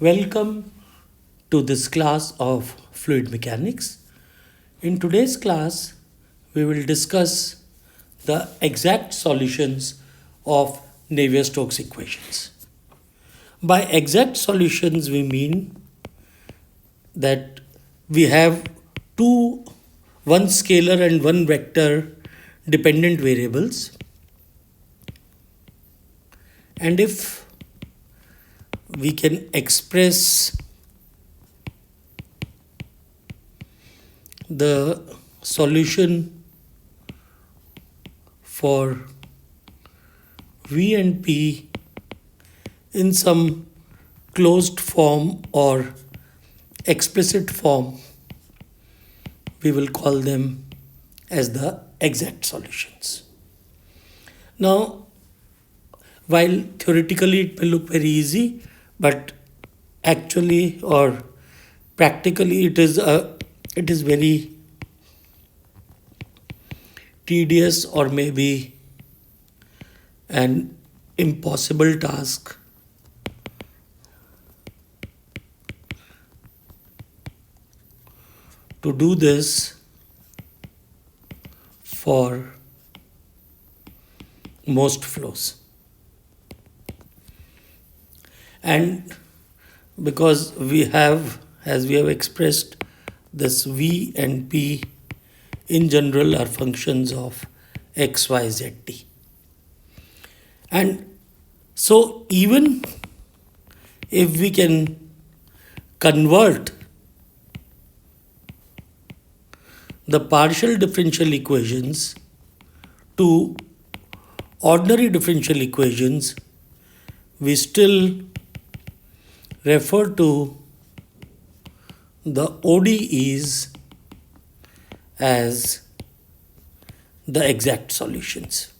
Welcome to this class of fluid mechanics. In today's class, we will discuss the exact solutions of Navier-Stokes equations. By exact solutions, we mean that we have one scalar and one vector dependent variables, and if we can express the solution for V and P in some closed form or explicit form, we will call them as the exact solutions. Now, while theoretically it may look very easy, but actually or practically it is very tedious or maybe an impossible task to do this for most flows. And because as we have expressed, this V and P in general are functions of x, y, z, t. And so even if we can convert the partial differential equations to ordinary differential equations, we still refer to the ODEs as the exact solutions.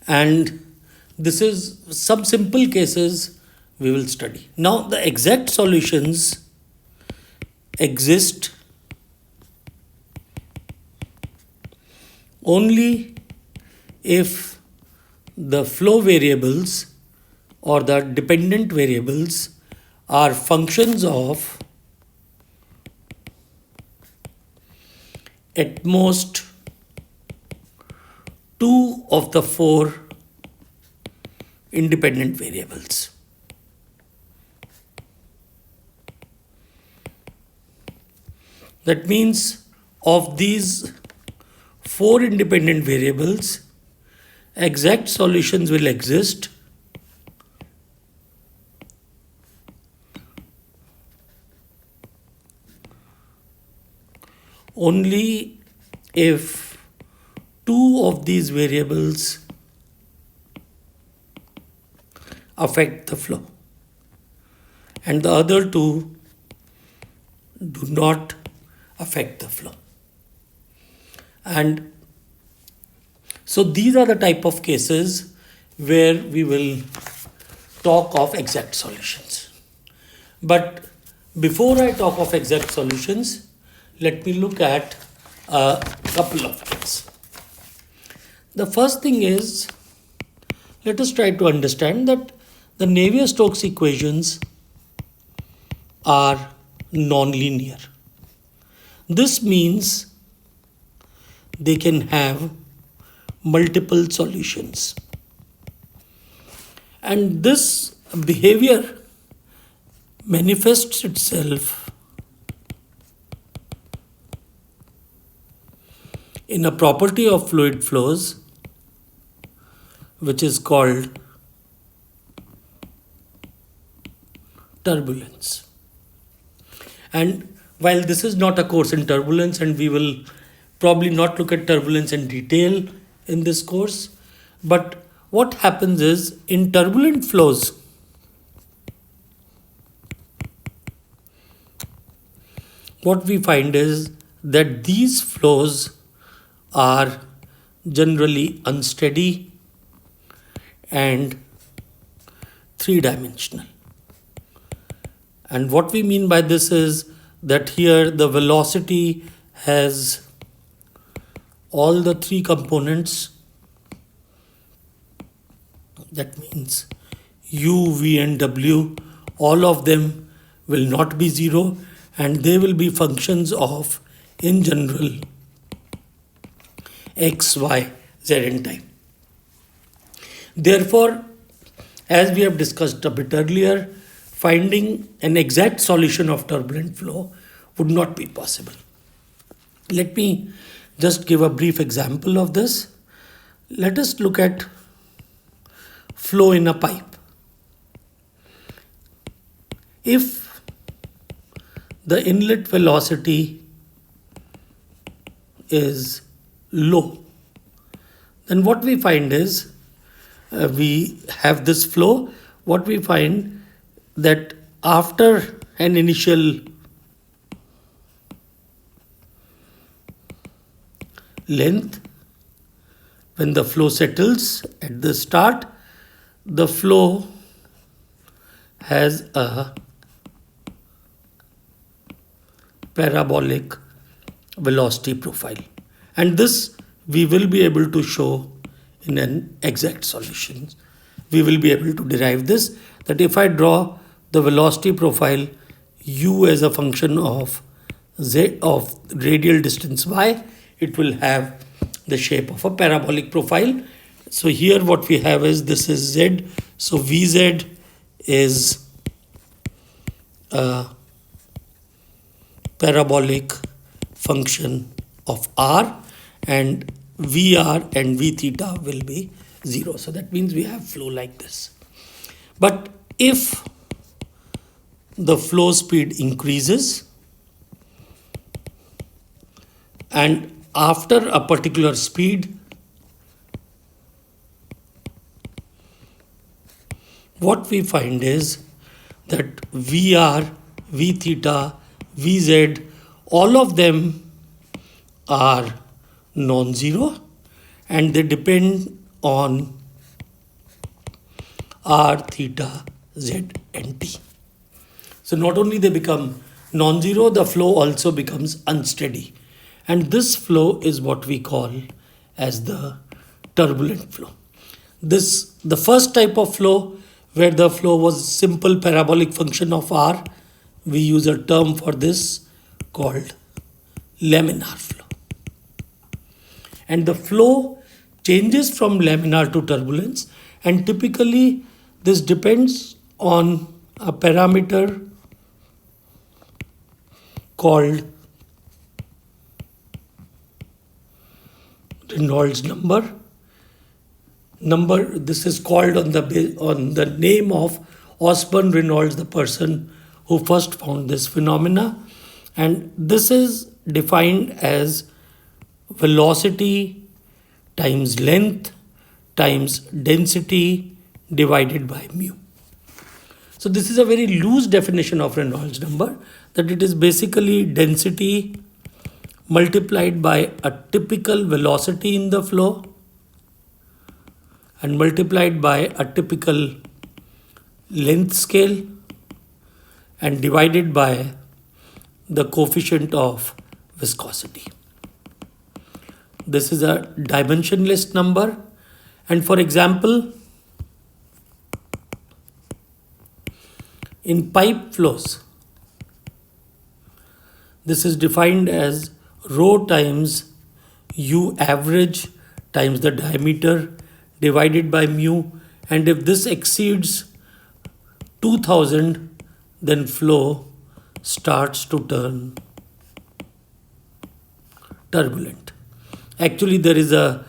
And this is some simple cases we will study. Now, the exact solutions exist only if the flow variables or the dependent variables are functions of at most two of the four independent variables. That means of these four independent variables, exact solutions will exist only if two of these variables affect the flow and the other two do not affect the flow. And so these are the type of cases where we will talk of exact solutions. But before I talk of exact solutions, let me look at a couple of things. The first thing is, let us try to understand that the Navier-Stokes equations are nonlinear. This means they can have multiple solutions. And this behavior manifests itself in a property of fluid flows which is called turbulence. And while this is not a course in turbulence, and we will probably not look at turbulence in detail in this course, but what happens is in turbulent flows, what we find is that these flows are generally unsteady and three-dimensional. And what we mean by this is that here the velocity has all the three components That means U, V and W, all of them will not be zero, and they will be functions of, in general, x, y, z in time. Therefore, as we have discussed a bit earlier, finding an exact solution of turbulent flow would not be possible. Let me just give a brief example of this. Let us look at flow in a pipe. If the inlet velocity is low, then what we find is we have this flow. What we find that after an initial length, when the flow settles at the start, the flow has a parabolic velocity profile, and this we will be able to show in an exact solution. We will be able to derive this, that if I draw the velocity profile u as a function of z of radial distance y, it will have the shape of a parabolic profile. So here what we have is, this is z, so vz is a parabolic function of r, and Vr and V theta will be 0. So that means we have flow like this. But if the flow speed increases, and after a particular speed, what we find is that Vr, V theta, Vz, all of them are non-zero, and they depend on r, theta, z and t. So not only they become non-zero, the flow also becomes unsteady, and this flow is what we call as the turbulent flow. This, the first type of flow, where the flow was simple parabolic function of r, we use a term for this called laminar flow. And the flow changes from laminar to turbulence, and typically this depends on a parameter called Reynolds number. This is called on the name of Osborne Reynolds, the person who first found this phenomena, and this is defined as velocity times length times density divided by mu. So this is a very loose definition of Reynolds number, that it is basically density multiplied by a typical velocity in the flow and multiplied by a typical length scale and divided by the coefficient of viscosity. This is a dimensionless number, and for example, in pipe flows, this is defined as rho times u average times the diameter divided by mu, and if this exceeds 2000, then flow starts to turn turbulent. Actually, there is a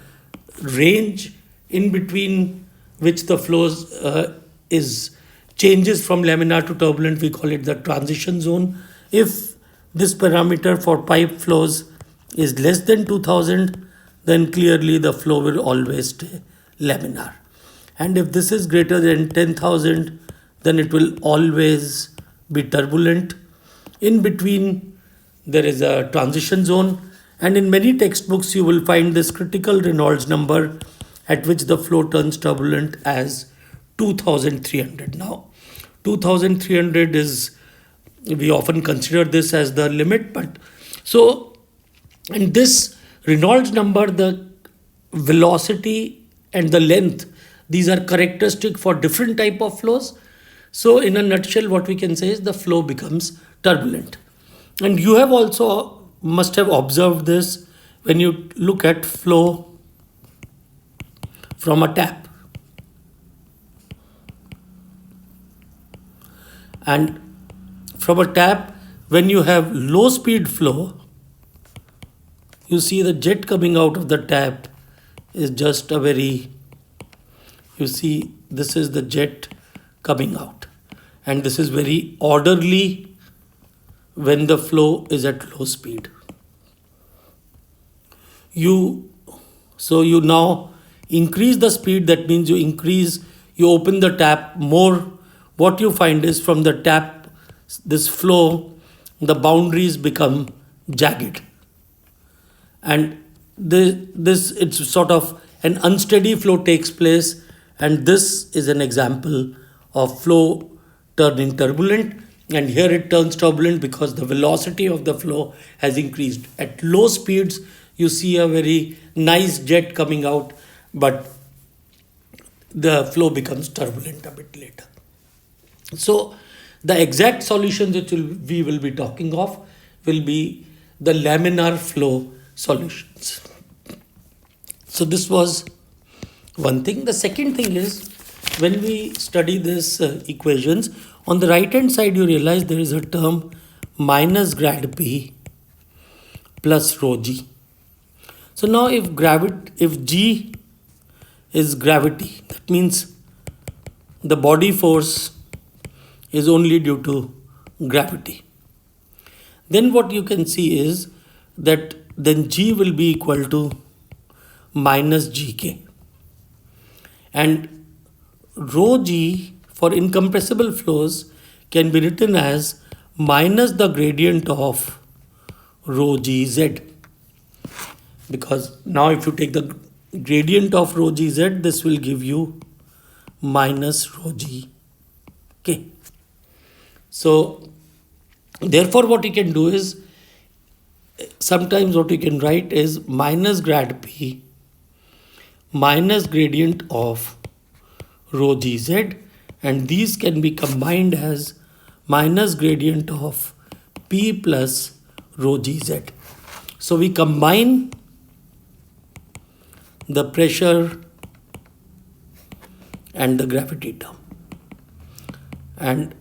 range in between which the flows changes from laminar to turbulent. We call it the transition zone. If this parameter for pipe flows is less than 2000, then clearly the flow will always stay laminar. And if this is greater than 10,000, then it will always be turbulent. In between, there is a transition zone. And in many textbooks, you will find this critical Reynolds number at which the flow turns turbulent as 2300. Now, 2300 is, we often consider this as the limit, but so in this Reynolds number, the velocity and the length, These are characteristic for different type of flows. So in a nutshell, what we can say is the flow becomes turbulent. And you have also must have observed this when you look at flow from a tap. And from a tap, when you have low speed flow, you see the jet coming out of the tap is just a very, you see, this is the jet coming out. And this is very orderly when the flow is at low speed. So you now increase the speed, that means you open the tap more. What you find is from the tap, this flow, the boundaries become jagged. And this it's sort of an unsteady flow takes place, and this is an example of flow turning turbulent. And here it turns turbulent because the velocity of the flow has increased. At low speeds, you see a very nice jet coming out, but the flow becomes turbulent a bit later. So the exact solutions which we will be talking of will be the laminar flow solutions. So this was one thing. The second thing is, when we study these equations, on the right hand side you realize there is a term minus grad P plus rho G. So now if G is gravity, that means the body force is only due to gravity. Then what you can see is that then G will be equal to minus Gk. And rho G for incompressible flows can be written as minus the gradient of rho Gz. Because now if you take the gradient of rho Gz, this will give you minus rho G. Okay. So therefore what you can do is, sometimes what you can write is minus grad P minus gradient of rho Gz, and these can be combined as minus gradient of P plus rho Gz. So we combine the pressure and the gravity term, and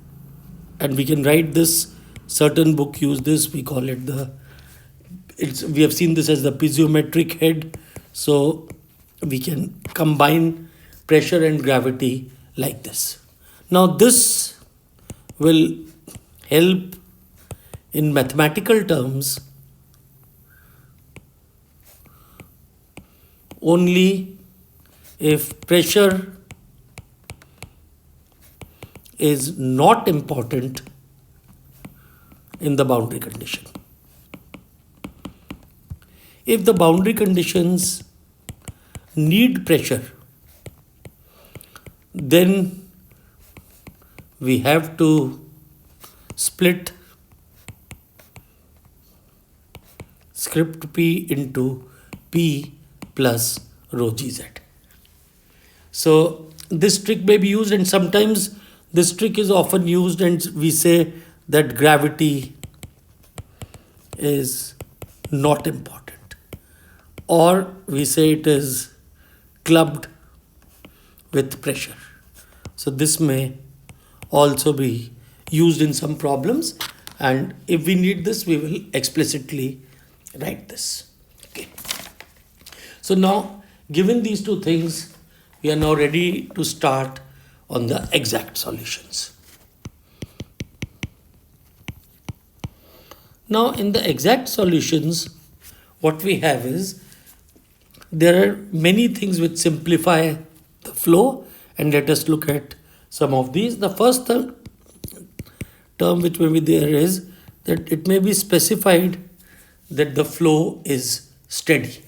we can write this. Certain book use this, we call it we have seen this as the piezometric head. So we can combine pressure and gravity like this. Now this will help in mathematical terms only if pressure is not important in the boundary condition. If the boundary conditions need pressure, then we have to split script P into P plus rho Gz. So this trick may be used, and sometimes this trick is often used, and we say that gravity is not important, or we say it is clubbed with pressure. So this may also be used in some problems, and if we need this, we will explicitly write this. Okay. So now, given these two things, we are now ready to start on the exact solutions. Now in the exact solutions, what we have is, there are many things which simplify the flow, and let us look at some of these. The first term which may be there is that it may be specified that the flow is steady.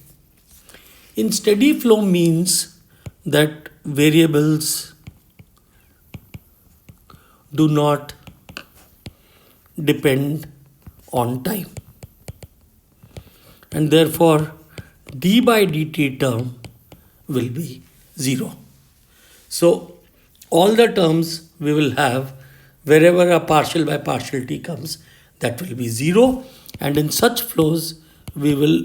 In steady flow means that variables do not depend on time, and therefore d by dt term will be 0. So all the terms we will have wherever a partial by partial t comes, that will be 0, and in such flows we will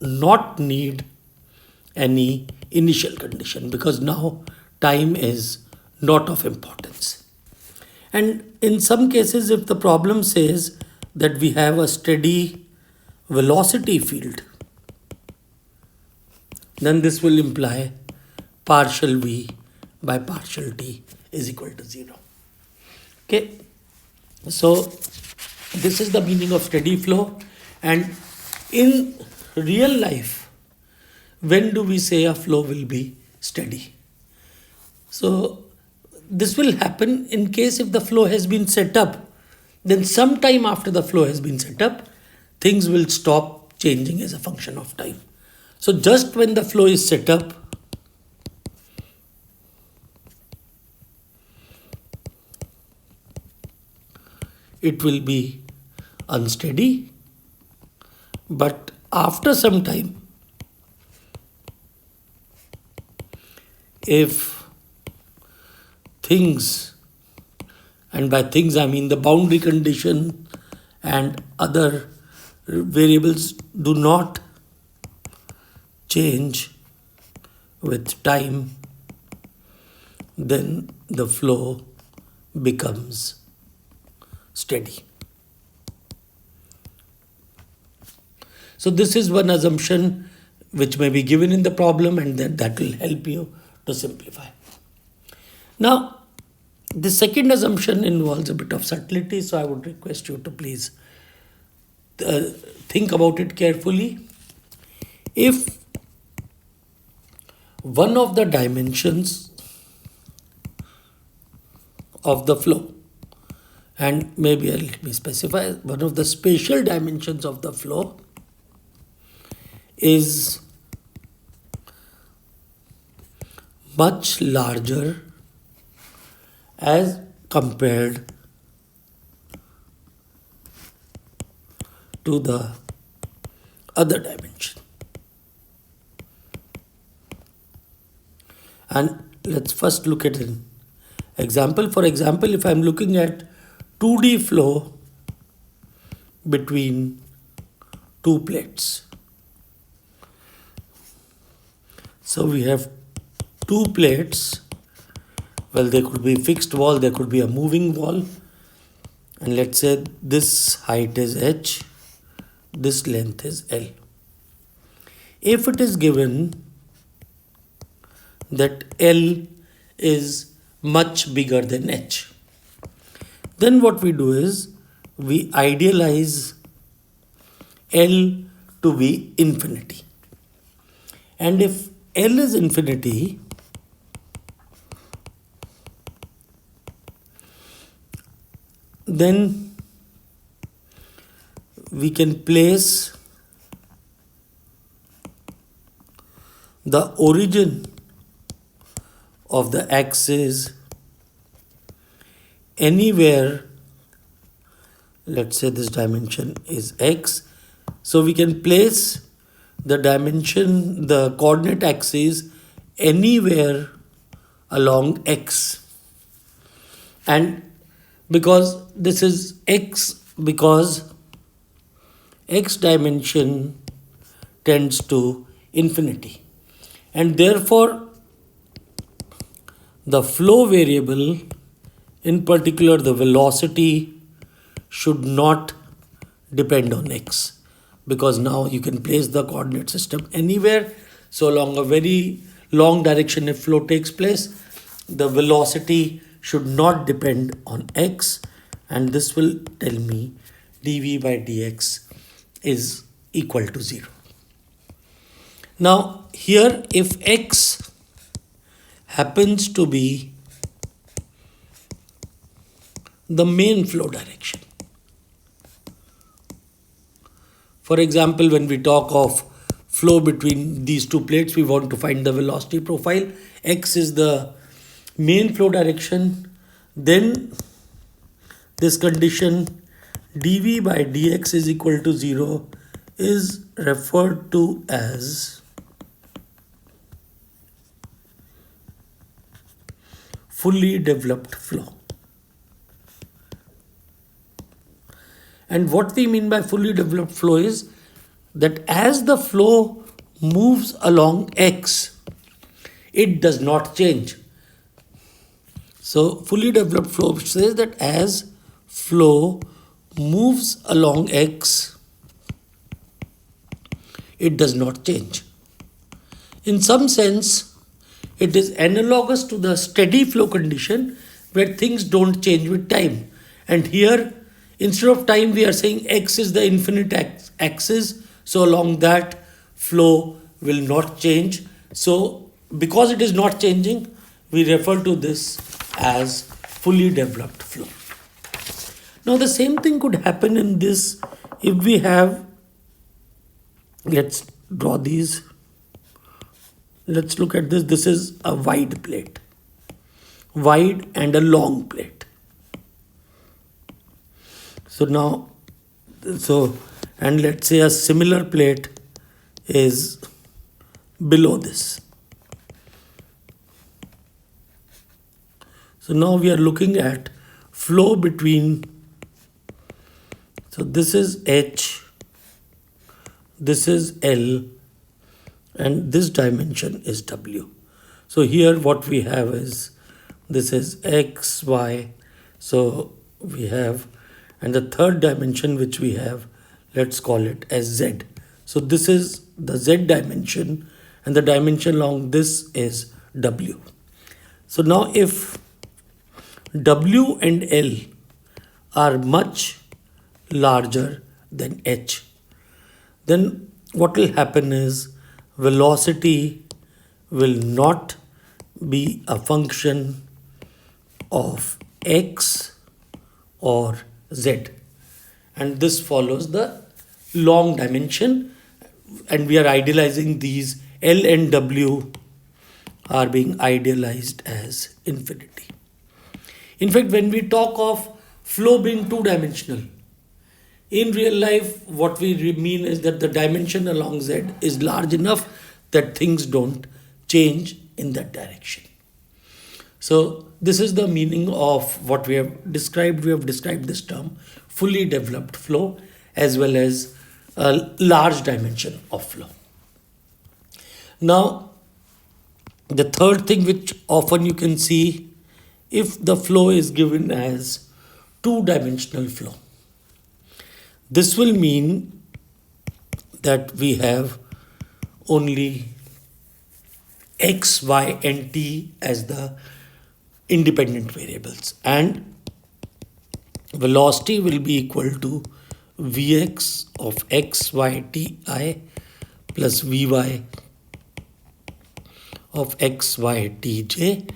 not need any initial condition because now time is not of importance. And in some cases, if the problem says that we have a steady velocity field, then this will imply partial v by partial t is equal to 0. Okay, so this is the meaning of steady flow. And in real life, when do we say a flow will be steady? So this will happen in case if the flow has been set up, then sometime after the flow has been set up, things will stop changing as a function of time. So just when the flow is set up, it will be unsteady, but after some time, if things, and by things I mean the boundary condition and other variables, do not change with time, then the flow becomes steady. So this is one assumption which may be given in the problem, and then that will help you to simplify. Now, the second assumption involves a bit of subtlety, so I would request you to please think about it carefully. If one of the dimensions of the flow, and maybe let me specify, one of the spatial dimensions of the flow is much larger as compared to the other dimension. And let's first look at an example. For example, if I'm looking at 2D flow between two plates. So we have two plates. Well, there could be fixed wall, there could be a moving wall. And let's say this height is h, this length is L. If it is given that L is much bigger than h, then what we do is we idealize L to be infinity. And if L is infinity, then we can place the origin of the axis anywhere. Let's say this dimension is x, so we can place the dimension, the coordinate axis anywhere along x. And because this is x, because x dimension tends to infinity, and therefore the flow variable, in particular the velocity, should not depend on x, because now you can place the coordinate system anywhere. So along a very long direction if flow takes place, the velocity should not depend on x, and this will tell me dv by dx is equal to 0. Now here, if x happens to be the main flow direction, for example, when we talk of flow between these two plates, we want to find the velocity profile. X is the main flow direction. Then this condition dv by dx is equal to 0 is referred to as fully developed flow. And what we mean by fully developed flow is that as the flow moves along X, it does not change. So fully developed flow says that as flow moves along X, it does not change. In some sense, it is analogous to the steady flow condition where things don't change with time. And here, instead of time, we are saying X is the infinite axis. So along that, flow will not change. So because it is not changing, we refer to this as fully developed flow. Now the same thing could happen in this if we have, let's draw these. Let's look at this. This is a wide plate, wide and a long plate. And let's say a similar plate is below this. So now we are looking at flow between, so this is H, this is L, and this dimension is W. So here what we have is, this is X, Y, so we have, and the third dimension which we have, let's call it as Z. So this is the Z dimension, and the dimension along this is W. So now if W and L are much larger than H, then what will happen is velocity will not be a function of X or Z. And this follows the long dimension, and we are idealizing these. L and W are being idealized as infinity. In fact, when we talk of flow being two-dimensional, in real life, what we mean is that the dimension along Z is large enough that things don't change in that direction. So this is the meaning of what we have described. We have described this term, fully developed flow, as well as a large dimension of flow. Now, the third thing which often you can see, if the flow is given as two-dimensional flow, this will mean that we have only X, Y, and T as the independent variables, and velocity will be equal to Vx of X, Y, T, I plus Vy of X, Y, T, J,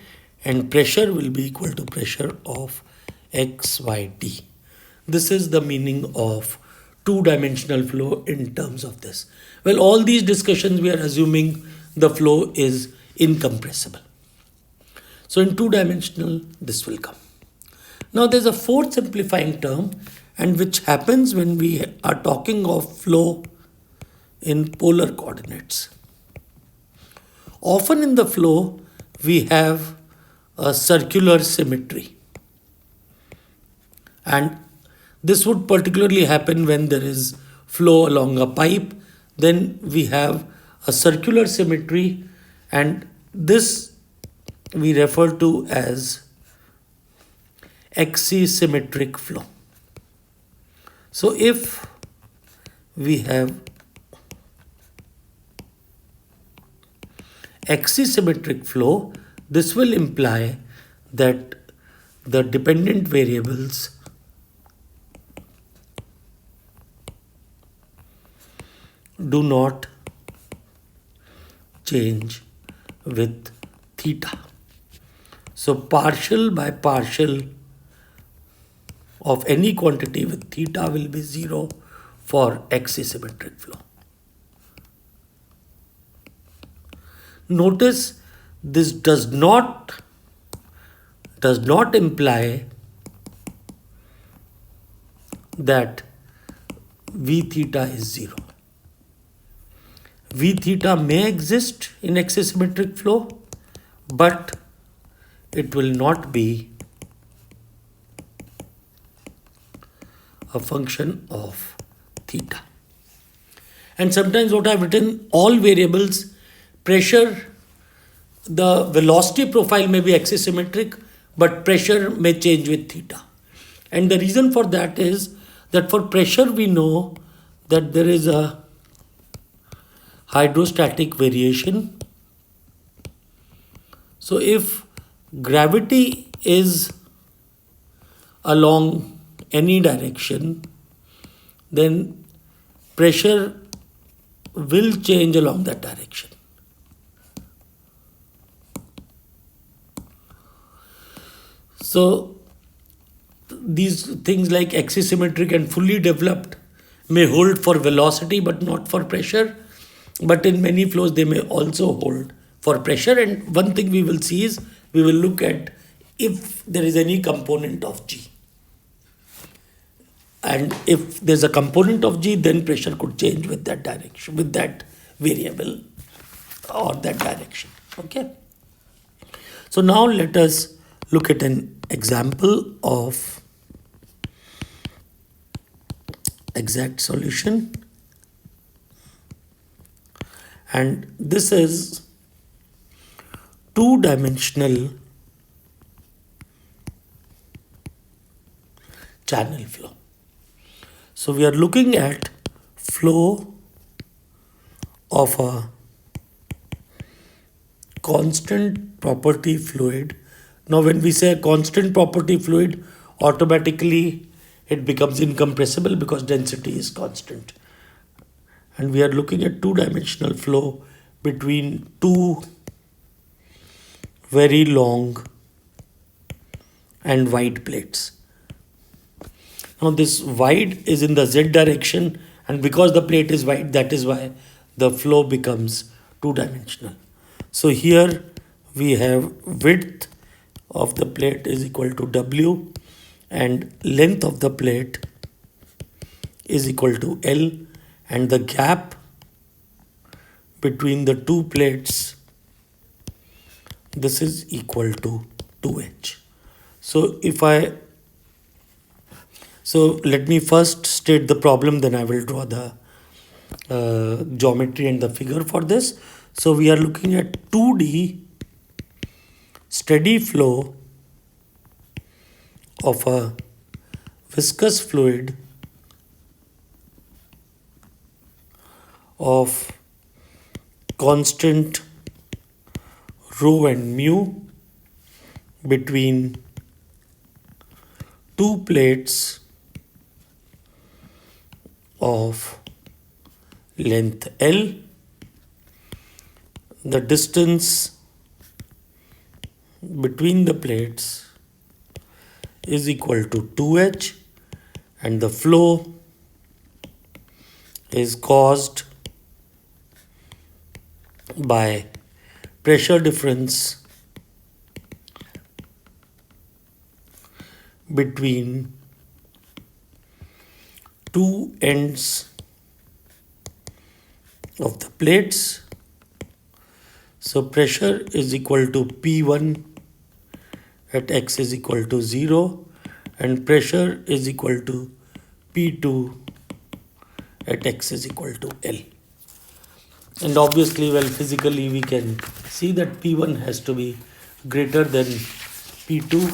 and pressure will be equal to pressure of X, Y, T. This is the meaning of two-dimensional flow in terms of this. Well, all these discussions we are assuming the flow is incompressible. So in two-dimensional, this will come. Now there's a fourth simplifying term, and which happens when we are talking of flow in polar coordinates. Often in the flow, we have a circular symmetry. And this would particularly happen when there is flow along a pipe. Then we have a circular symmetry, and this we refer to as axisymmetric flow. So if we have axisymmetric flow, this will imply that the dependent variables do not change with theta. So partial by partial of any quantity with theta will be 0 for axisymmetric flow. Notice this does not imply that V theta is 0. V theta may exist in axisymmetric flow, but it will not be a function of theta. And sometimes what I've written, all variables, pressure, the velocity profile may be axisymmetric, but pressure may change with theta. And the reason for that is that for pressure we know that there is a hydrostatic variation. So if gravity is along any direction, then pressure will change along that direction. So these things like axisymmetric and fully developed may hold for velocity but not for pressure. But in many flows they may also hold for pressure. And one thing we will see is we will look at if there is any component of G. And if there's a component of G, then pressure could change with that direction, with that variable or that direction. Okay. So now let us look at an example of exact solution. And this is two-dimensional channel flow. So we are looking at flow of a constant property fluid. Now when we say a constant property fluid, automatically it becomes incompressible because density is constant. And we are looking at two-dimensional flow between two very long and wide plates. Now this wide is in the z direction, and because the plate is wide, that is why the flow becomes two-dimensional. So here we have width of the plate is equal to W and length of the plate is equal to L, and the gap between the two plates, this is equal to 2h. So let me first state the problem, then I will draw the geometry and the figure for this. So we are looking at 2D steady flow of a viscous fluid of constant rho and mu between two plates of length L. The distance between the plates is equal to 2h, and the flow is caused by pressure difference between two ends of the plates. So pressure is equal to P1 at x is equal to 0, and pressure is equal to P2 at x is equal to L. And obviously, well, physically we can see that P1 has to be greater than P2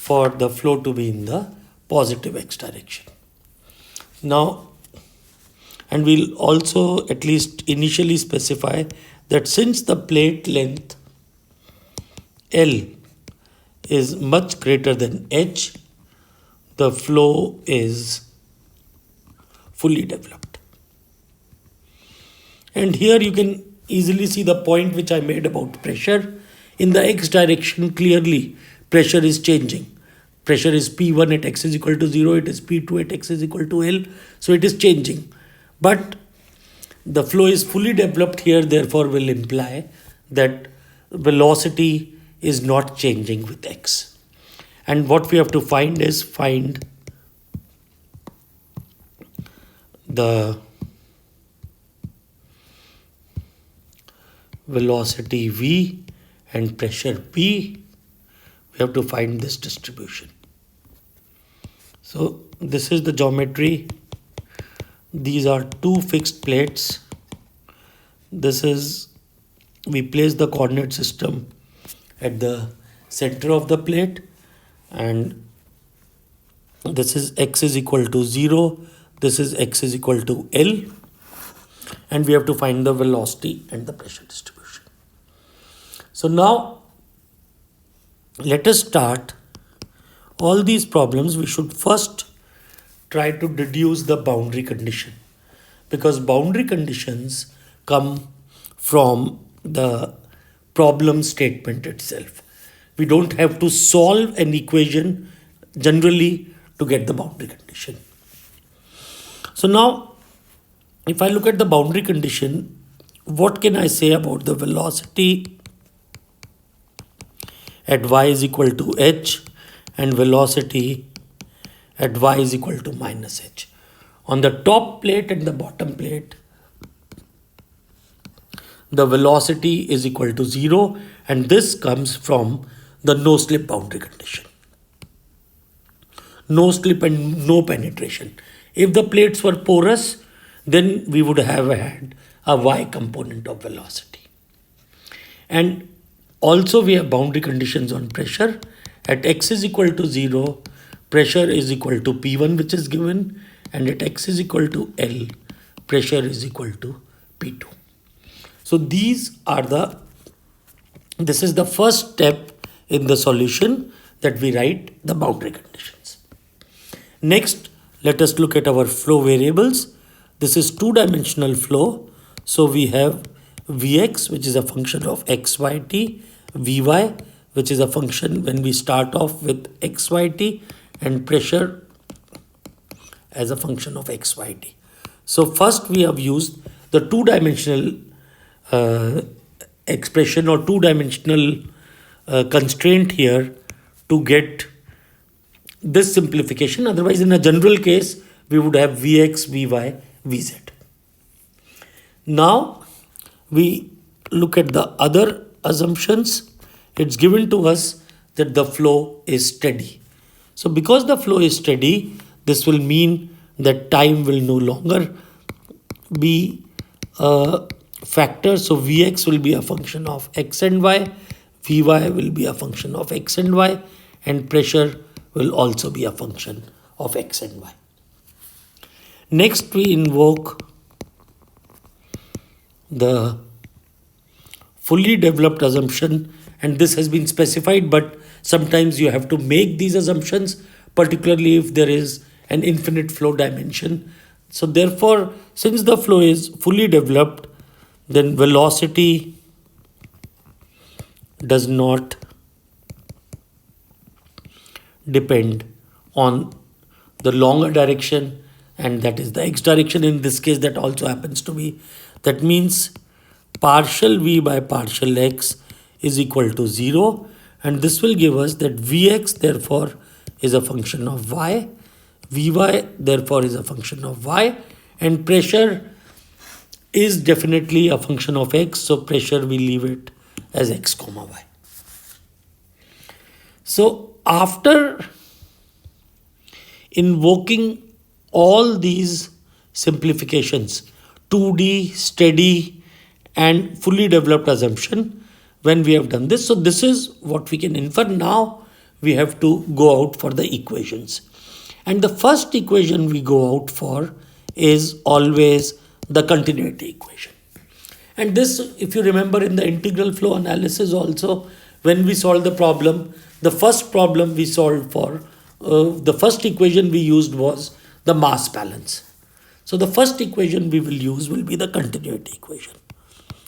for the flow to be in the positive x direction. Now, and we'll also at least initially specify that since the plate length L is much greater than h, the flow is fully developed. And here you can easily see the point which I made about pressure. In the x direction, clearly pressure is changing. Pressure is P1 at x is equal to 0, it is P2 at x is equal to L. So it is changing. But the flow is fully developed here, therefore will imply that velocity is not changing with x. And what we have to find is find the velocity v and pressure p we have to find this distribution. So this is the geometry. These are two fixed plates. This is, we place the coordinate system at the center of the plate, and this is x is equal to 0, this is x is equal to L, and we have to find the velocity and the pressure distribution. So now let us start. All these problems we should first try to deduce the boundary condition, because boundary conditions come from the problem statement itself. We don't have to solve an equation generally to get the boundary condition. So now if I look at the boundary condition, what can I say about the velocity at y is equal to h and velocity at y is equal to minus h? On the top plate and the bottom plate, the velocity is equal to 0, and this comes from the no slip boundary condition. No slip and no penetration. If the plates were porous, then we would have had a y component of velocity. And also we have boundary conditions on pressure. At x is equal to 0, pressure is equal to P1, which is given, and at x is equal to L, pressure is equal to P2. So this is the first step in the solution, that we write the boundary conditions. Next, let us look at our flow variables. This is two-dimensional flow. So we have Vx, which is a function of xyt, Vy, which is a function when we start off with xyt, and pressure as a function of xyt. So first we have used the two-dimensional expression or two-dimensional constraint here to get this simplification. Otherwise, in a general case, we would have Vx, Vy, Vz. Now we look at the other assumptions. It's given to us that the flow is steady. So because the flow is steady, this will mean that time will no longer be a factor. So Vx will be a function of x and y, Vy will be a function of x and y, and pressure will also be a function of x and y. Next, we invoke the fully developed assumption, and this has been specified, but sometimes you have to make these assumptions, particularly if there is an infinite flow dimension. So therefore, since the flow is fully developed, then velocity does not depend on the longer direction, and that is the x direction. In this case, that also happens to be. That means partial v by partial x is equal to 0, and this will give us that Vx therefore is a function of y, Vy therefore is a function of y, and pressure is definitely a function of x, so pressure we leave it as x comma y. So after invoking all these simplifications, 2D, steady, and fully developed assumption, when we have done this, so this is what we can infer. Now we have to go out for the equations. And the first equation we go out for is always the continuity equation. And this, if you remember in the integral flow analysis also, when we solved the problem, the first problem we solved for, the first equation we used was the mass balance. So the first equation we will use will be the continuity equation.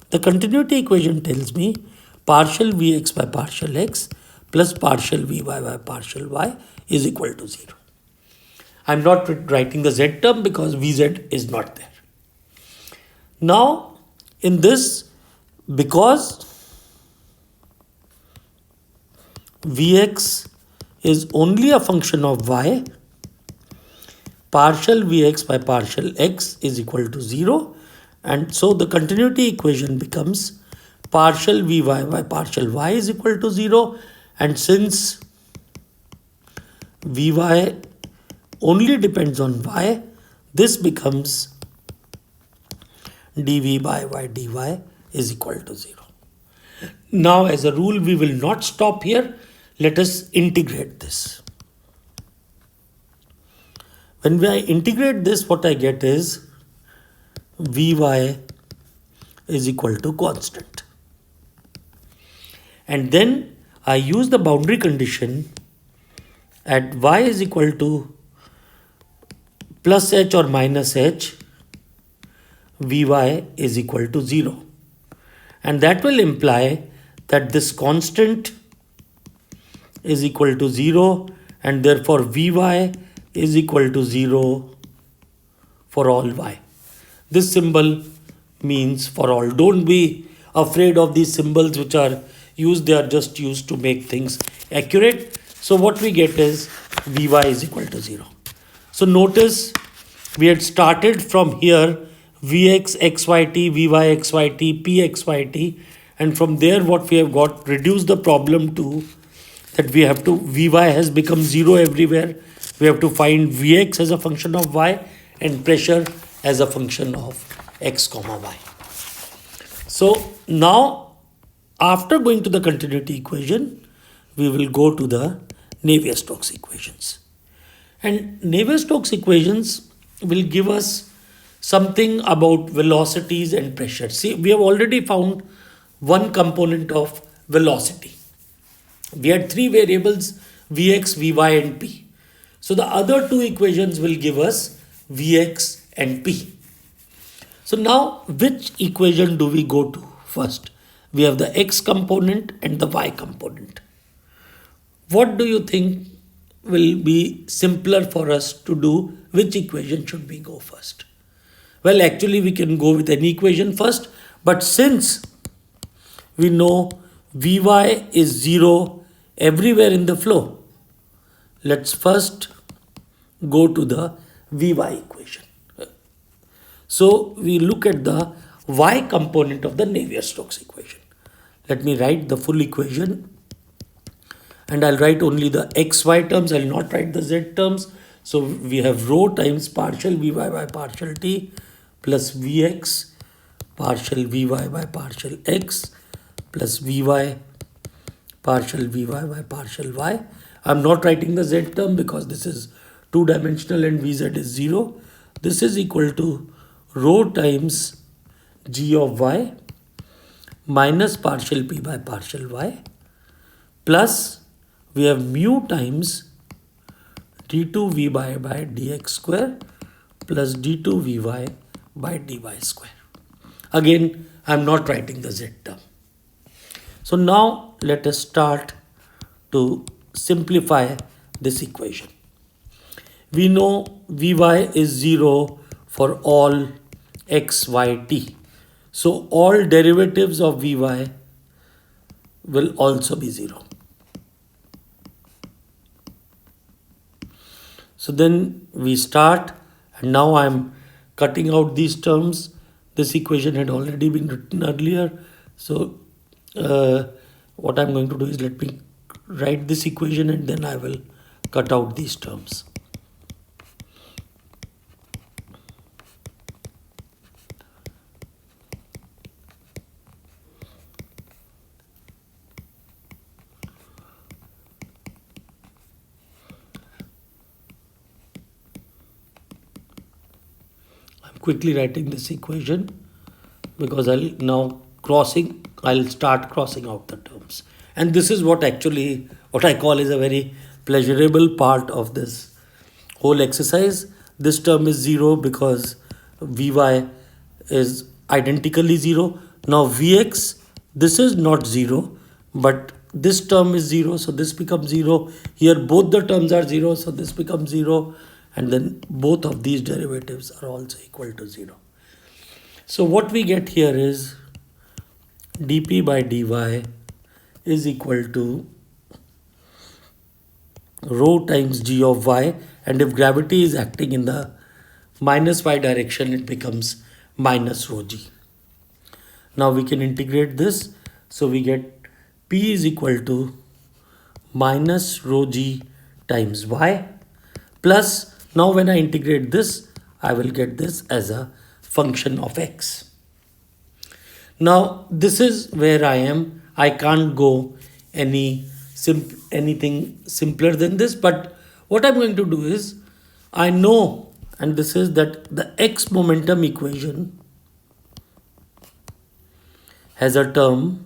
The continuity equation tells me partial Vx by partial x plus partial Vy by partial y is equal to 0. I'm not writing the z term because Vz is not there. Now, in this, because Vx is only a function of y, partial Vx by partial x is equal to 0, and so the continuity equation becomes partial Vy by partial y is equal to 0, And since Vy only depends on y, this becomes dv by y dy is equal to 0. Now, as a rule, we will not stop here. Let us integrate this. When I integrate this, what I get is Vy is equal to constant. And then I use the boundary condition at y is equal to plus h or minus h, Vy is equal to 0. And that will imply that this constant is equal to 0, and therefore Vy is equal to 0 for all y. This symbol means for all. Don't be afraid of these symbols which are used. They are just used to make things accurate. So what we get is Vy is equal to 0. So notice we had started from here Vx xyt, Vy xyt, P xyt, and from there what we have got, reduce the problem to that we have to, Vy has become 0 everywhere. We have to find Vx as a function of y and pressure as a function of x comma y. So now after going to the continuity equation, we will go to the Navier-Stokes equations. And Navier-Stokes equations will give us something about velocities and pressure. See, we have already found one component of velocity. We had three variables, Vx, Vy and P. So the other two equations will give us Vx and P. So now which equation do we go to first? We have the x component and the y component. What do you think will be simpler for us to do? Which equation should we go first? Well, actually we can go with an equation first, but since we know Vy is 0 everywhere in the flow, let's first go to the Vy equation. So we look at the y component of the Navier-Stokes equation. Let me write the full equation, and I'll write only the xy terms. I'll not write the z terms. So we have rho times partial Vy by partial t plus Vx partial Vy by partial x plus Vy partial Vy by partial y. I'm not writing the z term because this is two-dimensional and Vz is 0. This is equal to rho times g of y minus partial p by partial y plus we have mu times d2 Vy by dx square plus d2 Vy by dy square. Again, I am not writing the z term. So now let us start to simplify this equation. We know Vy is 0 for all x, y, t. So all derivatives of Vy will also be 0. So then we start, and now I am cutting out these terms. This equation had already been written earlier. So what I'm going to do is let me write this equation and then I will cut out these terms. Quickly writing this equation because I'll start crossing out the terms, and this is what I call is a very pleasurable part of this whole exercise. This term is 0 because Vy is identically 0. Now Vx, this is not 0, but this term is 0, so this becomes 0. Here both the terms are 0, so this becomes 0. And then both of these derivatives are also equal to 0. So what we get here is dp by dy is equal to rho times g of y, and if gravity is acting in the minus y direction, it becomes minus rho g. Now we can integrate this, so we get p is equal to minus rho g times y plus, now when I integrate this, I will get this as a function of x. Now this is where I am. I can't go anything simpler than this, but what I'm going to do is, I know, and this is that the x momentum equation has a term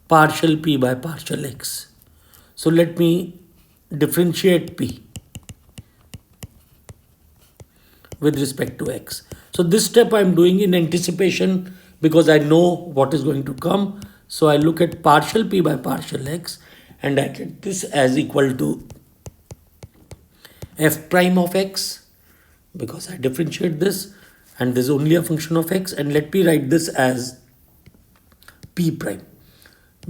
partial p by partial x. So let me differentiate p with respect to x. So this step I'm doing in anticipation because I know what is going to come. So I look at partial p by partial x and I get this as equal to f prime of x because I differentiate this and this is only a function of x, and let me write this as p prime.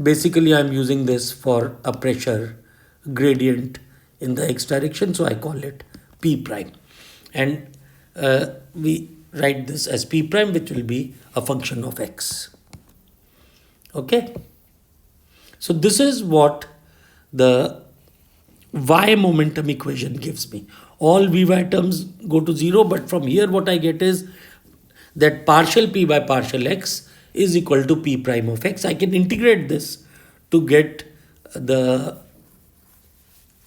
Basically I'm using this for a pressure gradient in the x direction, so I call it p prime, and we write this as p prime, which will be a function of x. Okay, so this is what the y momentum equation gives me. All vy terms go to 0, but from here what I get is that partial p by partial x is equal to p prime of x. I can integrate this to get the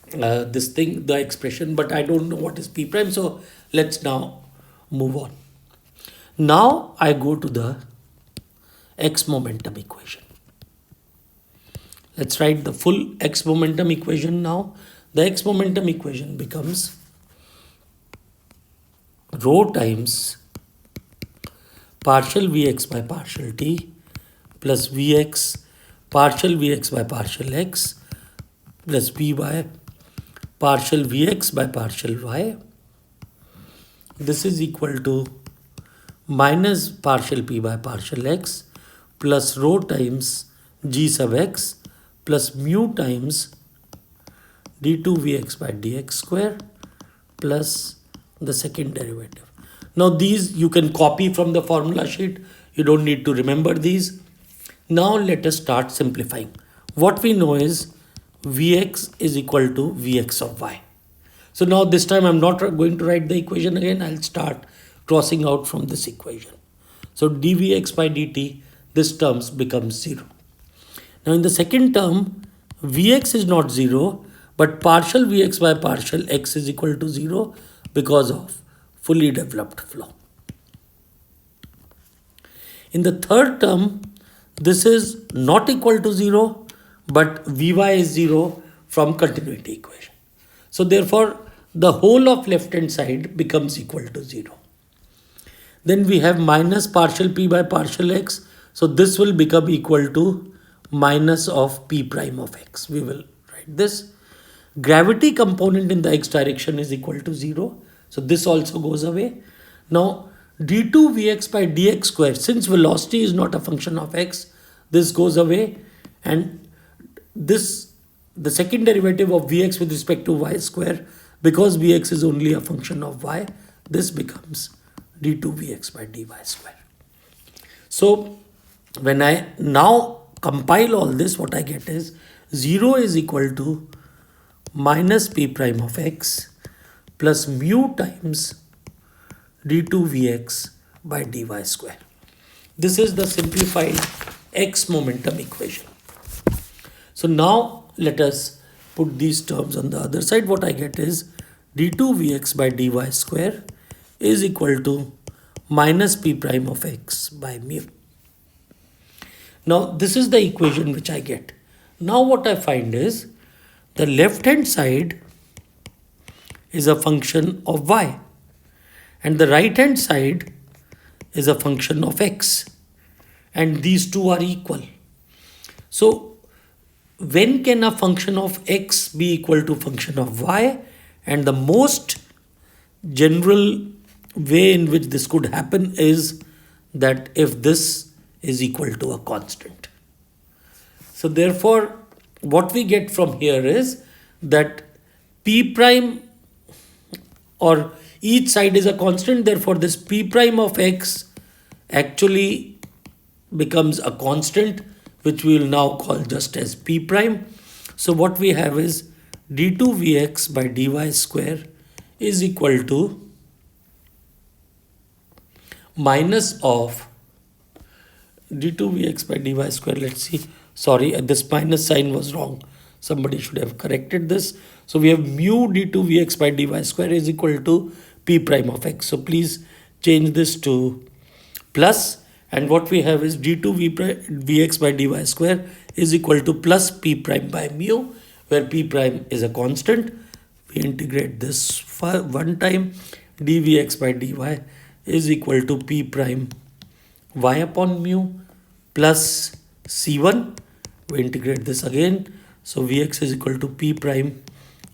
this thing, the expression, but I don't know what is p prime, so let's now move on. Now I go to the x momentum equation. Let's write the full x momentum equation now. The x momentum equation becomes rho times partial Vx by partial t plus Vx partial Vx by partial x plus Vy partial Vx by partial y. This is equal to minus partial p by partial x plus rho times g sub x plus mu times d2 Vx by dx square plus the second derivative. Now these you can copy from the formula sheet. You don't need to remember these. Now let us start simplifying. What we know is Vx is equal to Vx of y. So now this time I'm not going to write the equation again. I'll start crossing out from this equation. So dvx by dt, this terms becomes 0. Now in the second term, Vx is not 0, but partial Vx by partial x is equal to 0 because of fully developed flow. In the third term, this is not equal to 0, but Vy is 0 from continuity equation. So therefore, the whole of left hand side becomes equal to 0. Then we have minus partial p by partial x. So this will become equal to minus of p prime of x. We will write this. Gravity component in the x direction is equal to 0. So this also goes away. Now d2 Vx by dx square, since velocity is not a function of x, this goes away, and this, the second derivative of Vx with respect to y square, because Vx is only a function of y, this becomes d2 Vx by dy square. So when I now compile all this, what I get is 0 is equal to minus p prime of x plus mu times d2 Vx by dy square. This is the simplified x momentum equation. So now let us put these terms on the other side. What I get is d2 Vx by dy square is equal to minus p prime of x by mu. Now this is the equation which I get. Now what I find is the left hand side is a function of y and the right hand side is a function of x, and these two are equal. So when can a function of x be equal to function of y? And the most general way in which this could happen is that if this is equal to a constant. So therefore what we get from here is that p prime, or each side is a constant, therefore this p prime of x actually becomes a constant which we will now call just as P prime. So what we have is d2 Vx by dy square is equal to minus of d2 Vx by dy square. Let's see. Sorry, this minus sign was wrong. Somebody should have corrected this. So we have mu d2 Vx by dy square is equal to P prime of x. So please change this to plus, and what we have is d2 Vx by dy square is equal to plus P prime by mu, where P prime is a constant. We integrate this for one time. dvx by dy is equal to P prime y upon mu plus C1. We integrate this again. So Vx is equal to P prime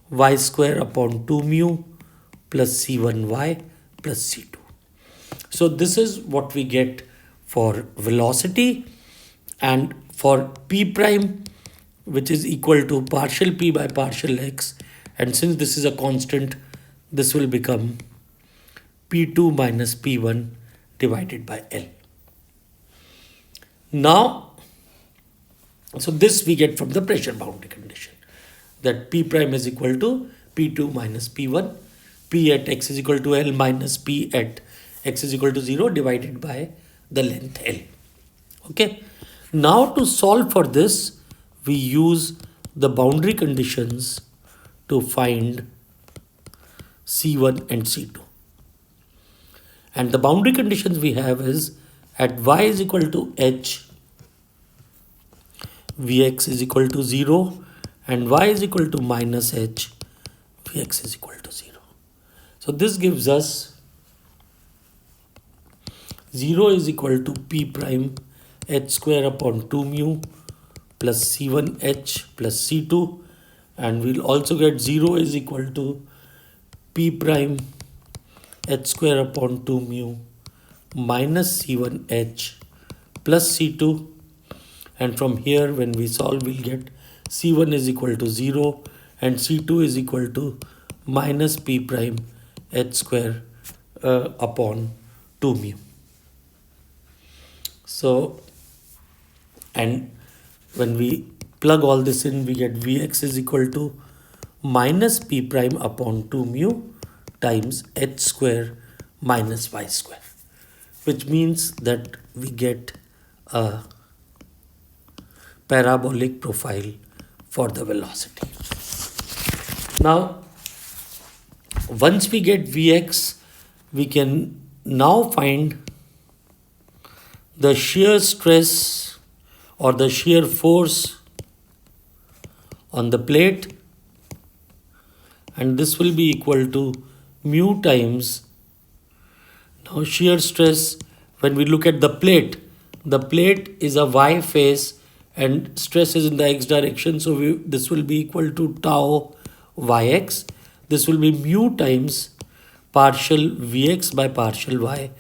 y square upon 2 mu plus C1y plus C2. So this is what we get for velocity, and for P prime, which is equal to partial P by partial x, and since this is a constant, this will become P2 minus P1 divided by L. Now, so this we get from the pressure boundary condition, that P prime is equal to P2 minus P1, P at x is equal to L minus P at x is equal to 0 divided by the length L. Okay. Now to solve for this, we use the boundary conditions to find C1 and C2. And the boundary conditions we have is at y is equal to h, Vx is equal to 0, and y is equal to minus h, Vx is equal to 0. So this gives us 0 is equal to P prime h square upon 2 mu plus C1h plus C2, and we'll also get 0 is equal to P prime h square upon 2 mu minus C1h plus C2, and from here when we solve we'll get C1 is equal to 0 and C2 is equal to minus P prime h square upon 2 mu. So, and when we plug all this in, we get Vx is equal to minus P prime upon 2 mu times h square minus y square, which means that we get a parabolic profile for the velocity. Now, once we get Vx, we can now find the shear stress or the shear force on the plate, and this will be equal to mu times, now shear stress, when we look at the plate is a y face and stress is in the x direction, so this will be equal to tau yx. This will be mu times partial Vx by partial y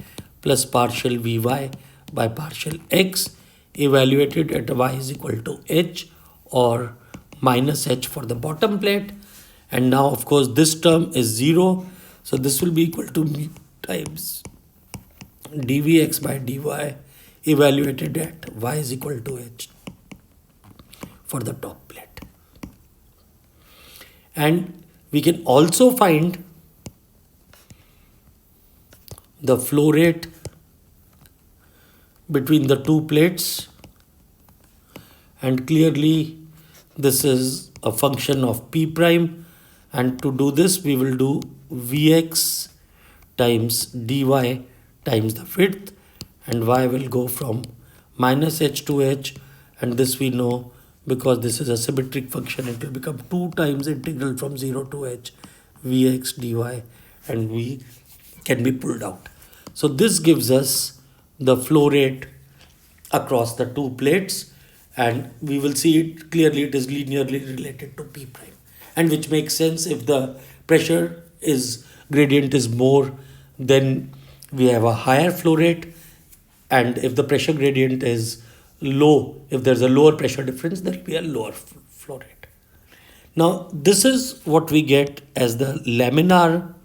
plus partial Vy by partial x, evaluated at y is equal to h or minus h for the bottom plate. And now of course this term is 0, so this will be equal to mu times dvx by dy evaluated at y is equal to h for the top plate. And we can also find the flow rate between the two plates, and clearly this is a function of P prime, and to do this we will do Vx times dy times the width, and y will go from minus h to h, and this we know because this is a symmetric function, it will become 2 times integral from 0 to h Vx dy, and v can be pulled out. So this gives us the flow rate across the two plates, and we will see it clearly, it is linearly related to P prime, and which makes sense. If the pressure is gradient is more, then we have a higher flow rate, and if the pressure gradient is low, if there's a lower pressure difference, there will be a lower flow rate. Now this is what we get as the laminar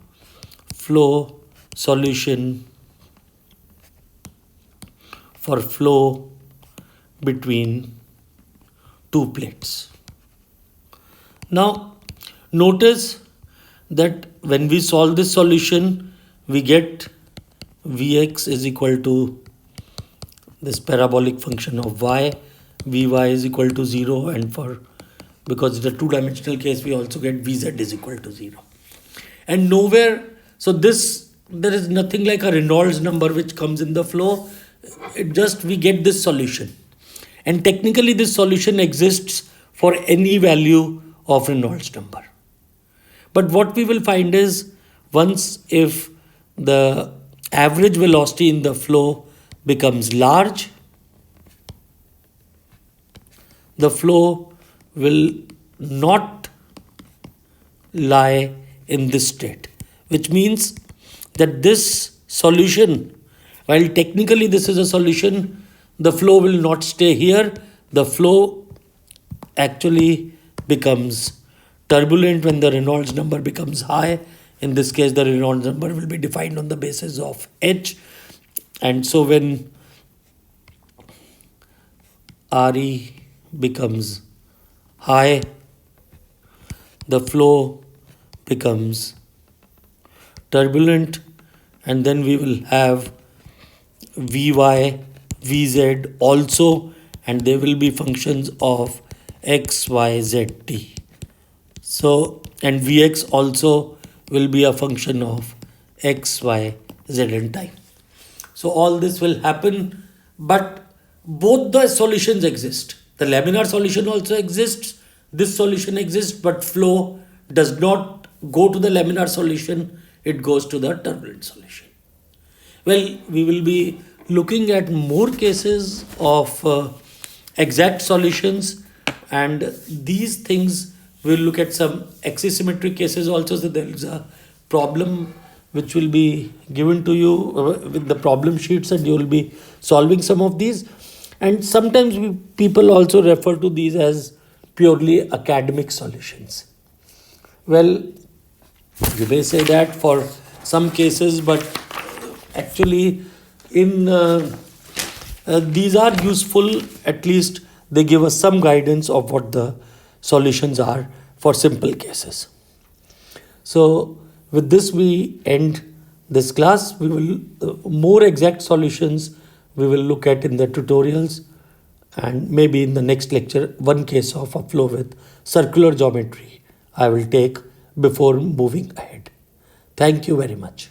flow solution for flow between two plates. Now, notice that when we solve this solution, we get Vx is equal to this parabolic function of y, Vy is equal to 0, and for because it's a two-dimensional case, we also get Vz is equal to 0. And nowhere, so this, there is nothing like a Reynolds number which comes in the flow. It just, we get this solution. And technically this solution exists for any value of Reynolds number. But what we will find is, once if the average velocity in the flow becomes large, the flow will not lie in this state, which means that this solution, while technically this is a solution, the flow will not stay here. The flow actually becomes turbulent when the Reynolds number becomes high. In this case, the Reynolds number will be defined on the basis of h. And so when Re becomes high, the flow becomes turbulent, and then we will have Vy, Vz also, and they will be functions of x, y, z, t. So, and Vx also will be a function of x, y, z and time. So all this will happen, but both the solutions exist. The laminar solution also exists, this solution exists, but flow does not go to the laminar solution, it goes to the turbulent solution. Well, we will be looking at more cases of exact solutions, and these things we'll look at some axisymmetric cases also. So there is a problem which will be given to you with the problem sheets, and you will be solving some of these. And sometimes people also refer to these as purely academic solutions. Well, you may say that for some cases, but actually in these are useful. At least they give us some guidance of what the solutions are for simple cases. So with this we end this class. We will more exact solutions we will look at in the tutorials, and maybe in the next lecture one case of a flow with circular geometry I will take before moving ahead. Thank you very much.